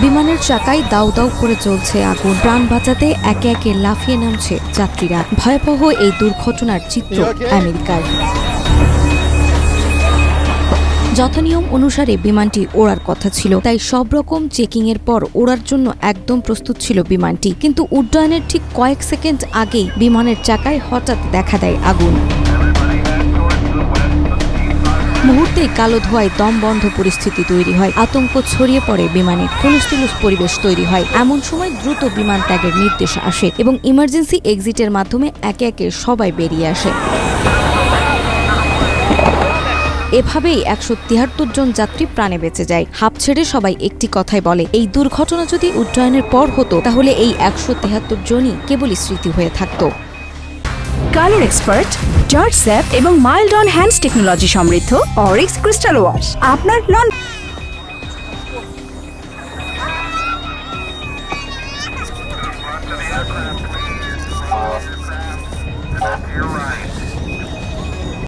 বিমানের চাকায় দাউ দাউ করে চলছে আগুন। প্রাণ বাঁচাতে একে একে লাফিয়ে নামছে যাত্রীরা। ভয়াবহ এই দুর্ঘটনার চিত্র আমেরিকার। যথানিয়ম অনুসারে বিমানটি ওড়ার কথা ছিল, তাই সব রকম চেকিং এর পর ওড়ার জন্য একদম প্রস্তুত ছিল বিমানটি। কিন্তু উড্ডয়নের ঠিক কয়েক সেকেন্ড আগেই বিমানের চাকায় হঠাৎ দেখা দেয় আগুন। মুহূর্তেই কালো ধোঁয়ায় দম বন্ধ পরিস্থিতি তৈরি হয়। আতঙ্ক ছড়িয়ে পড়ে বিমানে, হুলস্থুলুস পরিবেশ তৈরি হয়। এমন সময় দ্রুত বিমান ত্যাগের নির্দেশ আসে এবং ইমার্জেন্সি এক্সিটের মাধ্যমে একে একে সবাই বেরিয়ে আসে। এভাবেই 173 জন যাত্রী প্রাণে বেঁচে যায়। হাঁপ ছেড়ে সবাই একটি কথাই বলে, এই দুর্ঘটনা যদি উড্ডয়নের পর হতো তাহলে এই 173 জনই কেবলই স্মৃতি হয়ে থাকত। কালার এক্সপার্ট, জর্জ স্যাপ এবং মাইল্ড অন হ্যান্ডস টেকনোলজি সমৃদ্ধ অরিক্স ক্রিস্টাল ওয়াশ আপনার নন